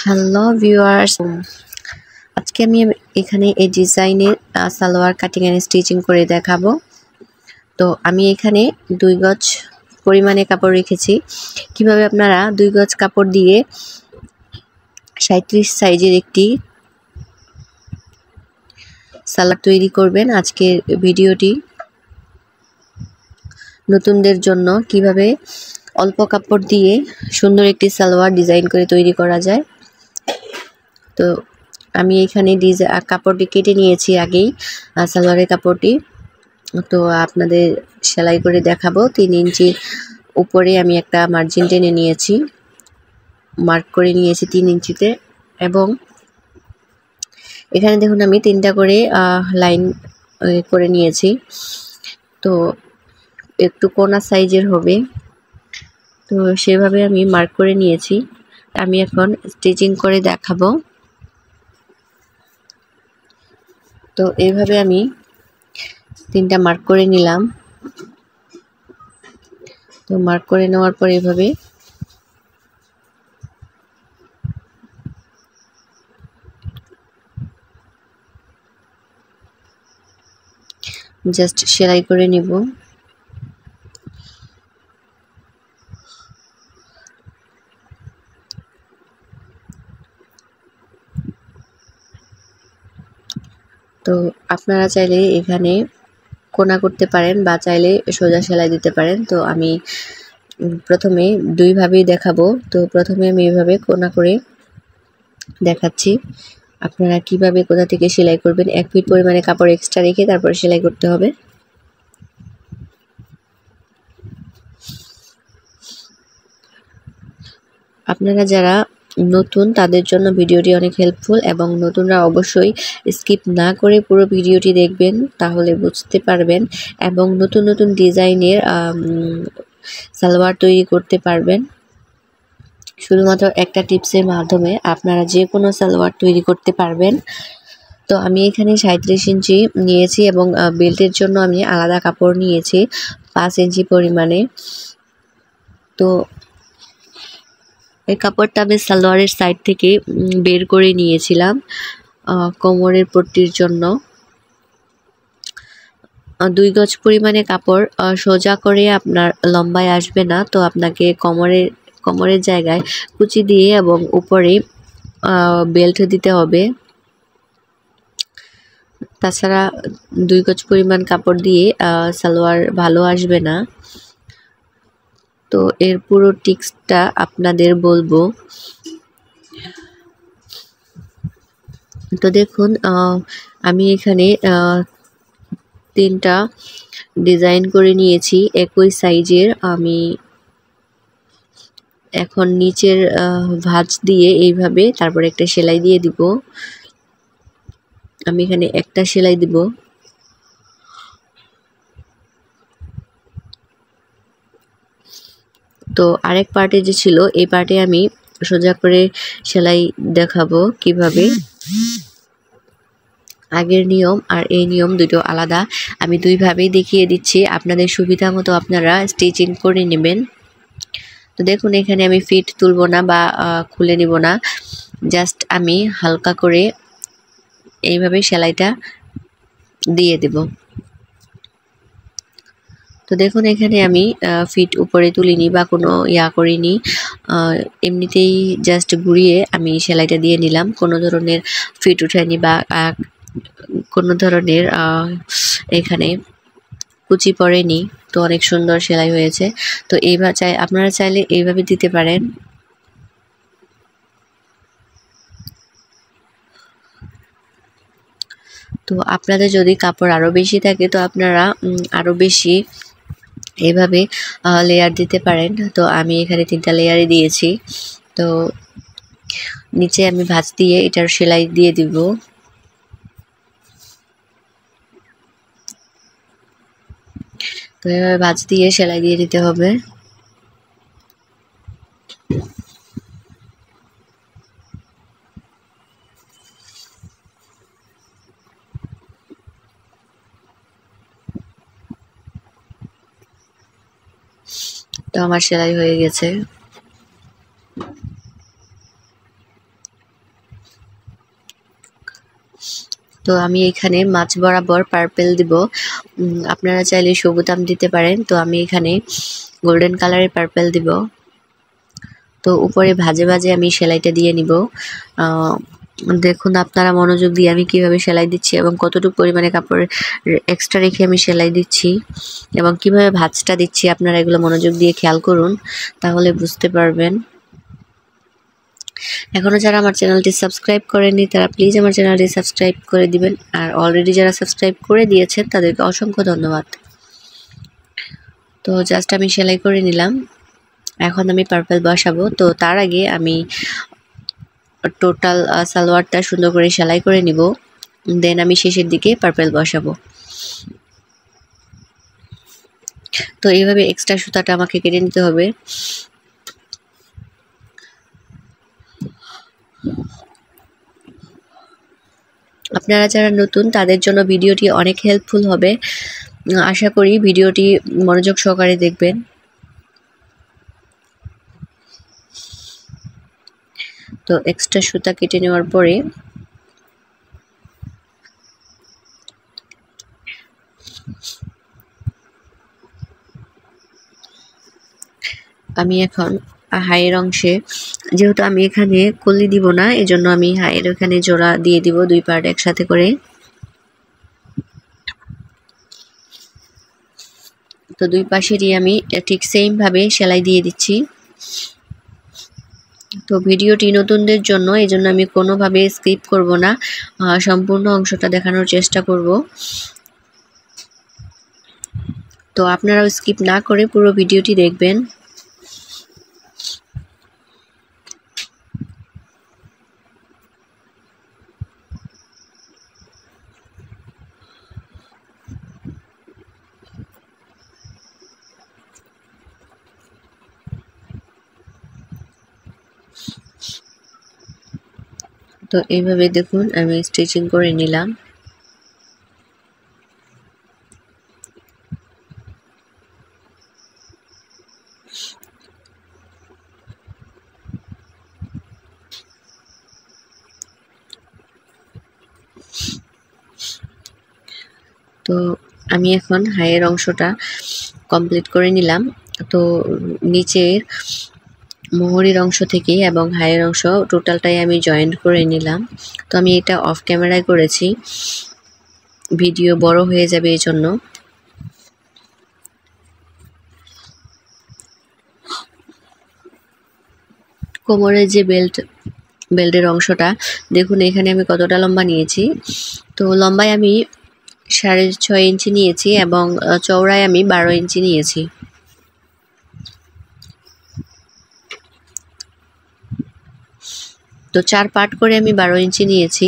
Hello viewers, আজকে আমি এখানে এই ডিজাইনের সালোয়ার কাটিং এন্ড স্টিচিং করে দেখাবো। তো আমি এখানে 2 গজ পরিমাণে কাপড় রেখেছি। কিভাবে আপনারা 2 গজ কাপড় দিয়ে 37 সাইজের একটি সালোয়ার তৈরি করবেন। আজকের ভিডিওটি নতুনদের জন্য কিভাবে অল্প কাপড় দিয়ে সুন্দর একটি সালোয়ার ডিজাইন করে তৈরি করা যায়। তো আমি এখানে কাপড়টি কেটে নিয়েছি আগেই, সালোয়ারের কাপড়টি। তো আপনাদের সেলাই করে দেখাবো। 3 ইঞ্চি উপরে আমি একটা মার্জিন টেনে নিয়েছি, মার্ক করে নিয়েছি 3 ইঞ্চিতে। এবং এখানে দেখুন আমি 3টা করে লাইন করে নিয়েছি। তো একটু কোনা সাইজের হবে, তো সেভাবে আমি মার্ক করে নিয়েছি। আমি এখন স্টিচিং করে দেখাবো। তো এইভাবে আমি 3টা মার্ক করে নিলাম। তো মার্ক করে নেওয়ার পর এইভাবে জাস্ট সেলাই করে নিব। তো আপনারা চাইলে এখানে কোনা করতে পারেন বা চাইলে সোজা সেলাই দিতে পারেন। তো আমি প্রথমে দুইভাবেই দেখাবো। তো প্রথমে আমি এইভাবে কোনা করে দেখাচ্ছি। আপনারা কিভাবে কোথা থেকে সেলাই করবেন, 1 ফিট পরিমাণে কাপড় এক্সট্রা রেখে তারপরে সেলাই করতে হবে। আপনারা যারা নতুন তাদের জন্য ভিডিওটি অনেক হেল্পফুল, এবং নতুনরা অবশ্যই স্কিপ না করে পুরো ভিডিওটি দেখবেন, তাহলে বুঝতে পারবেন এবং নতুন নতুন ডিজাইনের সালোয়ার তৈরি করতে পারবেন। শুধুমাত্র একটা টিপসের মাধ্যমে আপনারা যে কোনো সালোয়ার তৈরি করতে পারবেন। তো আমি এখানে 37 ইঞ্চি নিয়েছি এবং বেল্টের জন্য আমি আলাদা কাপড় নিয়েছি 5 ইঞ্চি পরিমাণে। তো এই কাপড়টা আমি সালোয়ারের সাইড থেকে বের করে নিয়েছিলাম কোমরের পট্টির জন্য। 2 গজ পরিমাণে কাপড় সোজা করে আপনার লম্বায় আসবে না, তো আপনাকে কোমরের জায়গায় কুচি দিয়ে এবং উপরে বেল্ট দিতে হবে। তাছাড়া 2 গজ পরিমাণ কাপড় দিয়ে সালোয়ার ভালো আসবে না। তো এর পুরো টিক্সটা আপনাদের বলবো। তো দেখুন আমি এখানে 3টা ডিজাইন করে নিয়েছি একই সাইজের। আমি এখন নিচের ভাঁজ দিয়ে এইভাবে তারপরে একটা সেলাই দিয়ে দিব। আমি এখানে একটা সেলাই দিব। তো আরেক পার্টে যে ছিল এই পার্টে আমি সোজা করে সেলাই দেখাবো কিভাবে। আগের নিয়ম আর এই নিয়ম দুটো আলাদা, আমি দুইভাবেই দেখিয়ে দিচ্ছি। আপনাদের সুবিধা মতো আপনারা স্টিচিং করে নেবেন। তো দেখুন এখানে আমি ফিট তুলবো না বা খুলে নিব না, জাস্ট আমি হালকা করে এইভাবে সেলাইটা দিয়ে দেব। তো দেখুন এখানে আমি ফিট উপরে তুলিনি বা কোনো করিনি, এমনিতেই জাস্ট ঘুরিয়ে আমি সেলাইটা দিয়ে নিলাম। কোনো ধরনের ফিট উঠায়নি বা কোনো ধরনের এখানে কুচি পড়েনি। তো অনেক সুন্দর সেলাই হয়েছে। তো এইভাবে আপনারা চাইলে এইভাবে দিতে পারেন। তো আপনাদের যদি কাপড় আরও বেশি থাকে তো আপনারা আরও বেশি এইভাবে লেয়ার দিতে পারেন। তো আমি এখানে 3টা লেয়ারে দিয়েছি। তো নিচে আমি ভাঁজ দিয়ে এটার সেলাই দিয়ে দিব। তো এভাবে ভাঁজ দিয়ে সেলাই দিয়ে দিতে হবে। তো আমার সেলাই হয়ে গেছে। তো আমি এখানে মাছ বরাবর পার্পেল দিব, আপনারা চাইলে সবুতাম দিতে পারেন। তো আমি এখানে গোল্ডেন কালারের পার্পেল দিব। তো উপরে ভাজে ভাজে আমি সেলাইটা দিয়ে নিব। দেখুন আপনারা মনোযোগ দিয়ে আমি কিভাবে সেলাই দিচ্ছি এবং কতটুকু পরিমাণে কাপড় এক্সট্রা রেখে আমি সেলাই দিচ্ছি এবং কিভাবে ভাঁজটা দিচ্ছি, আপনারা এগুলো মনোযোগ দিয়ে খেয়াল করুন, তাহলে বুঝতে পারবেন। এখনও যারা আমার চ্যানেলটি সাবস্ক্রাইব করেননি তারা প্লিজ আমার চ্যানেলটি সাবস্ক্রাইব করে দিবেন, আর অলরেডি যারা সাবস্ক্রাইব করে দিয়েছেন তাদেরকে অসংখ্য ধন্যবাদ। তো জাস্ট আমি সেলাই করে নিলাম, এখন আমি পার্পেল বসাবো। তো তার আগে আমি টোটাল সালোয়ারটা সুন্দর করে সেলাই করে নিব, দেন আমি শেষের দিকে পার্পেল বসাবো। তো এইভাবে এক্সট্রা সুতাটা আমাকে কেটে নিতে হবে। আপনারা যারা নতুন তাদের জন্য ভিডিওটি অনেক হেল্পফুল হবে, আশা করি ভিডিওটি মনোযোগ সহকারে দেখবেন। তো এক্সট্রা সুতা কেটে নেওয়ার পরে আমি এখন হাইয়ের অংশে, যেহেতু আমি এখানে কলি দিব না, এজন্য আমি হাইয়ের ওখানে জোড়া দিয়ে দিব 2 পার্ট একসাথে করে। তো 2 পাশেরই আমি ঠিক সেম ভাবে সেলাই দিয়ে দিচ্ছি। তো ভিডিওটি নতুনদের জন্য, এজন্য আমি কোনোভাবে স্কিপ করব না, সম্পূর্ণ অংশটা দেখানোর চেষ্টা করব। তো আপনারাও স্কিপ না করে পুরো ভিডিওটি দেখবেন। তো এইভাবে দেখুন আমি স্টিচিং করে নিলাম। তো আমি এখন হাইয়ের অংশটা কমপ্লিট করে নিলাম। তো নিচের মোহরির অংশ থেকে এবং হাইয়ের অংশ টোটালটাই আমি জয়েন্ট করে নিলাম। তো আমি এটা অফ ক্যামেরায় করেছি, ভিডিও বড় হয়ে যাবে এই জন্য। কোমরের যে বেল্টের অংশটা দেখুন, এখানে আমি কতটা লম্বা নিয়েছি। তো লম্বায় আমি 6.5 ইঞ্চি নিয়েছি এবং চওড়ায় আমি 12 ইঞ্চি নিয়েছি। তো 4 পার্ট করে আমি 12 ইঞ্চি নিয়েছি।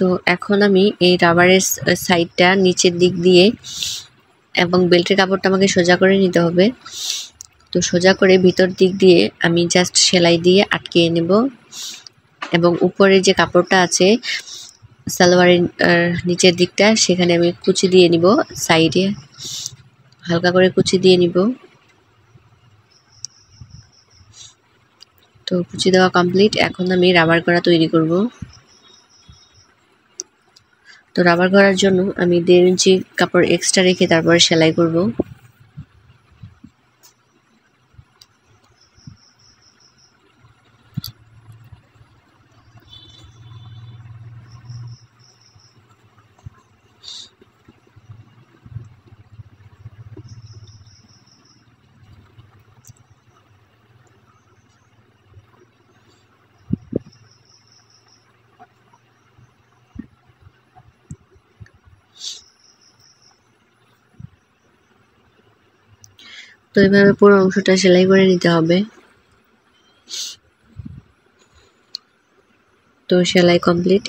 তো এখন আমি এই রাবারের সাইডটা নিচের দিক দিয়ে এবং বেল্টের কাপড়টা আমাকে সোজা করে নিতে হবে। তো সোজা করে ভিতর দিক দিয়ে আমি জাস্ট সেলাই দিয়ে আটকিয়ে নেব এবং উপরে যে কাপড়টা আছে সালোয়ারের নিচের দিকটা, সেখানে আমি কুচি দিয়ে নিব, সাইডে হালকা করে কুচি দিয়ে নিব। তো কুচি দেওয়া কমপ্লিট, এখন আমি রাবার করা তৈরি করব। তো রাবার করার জন্য আমি 1.5 ইঞ্চি কাপড় এক্সট্রা রেখে তারপরে সেলাই করব। তো এইভাবে পুরো অংশটা সেলাই করে নিতে হবে। তো সেলাই কমপ্লিট।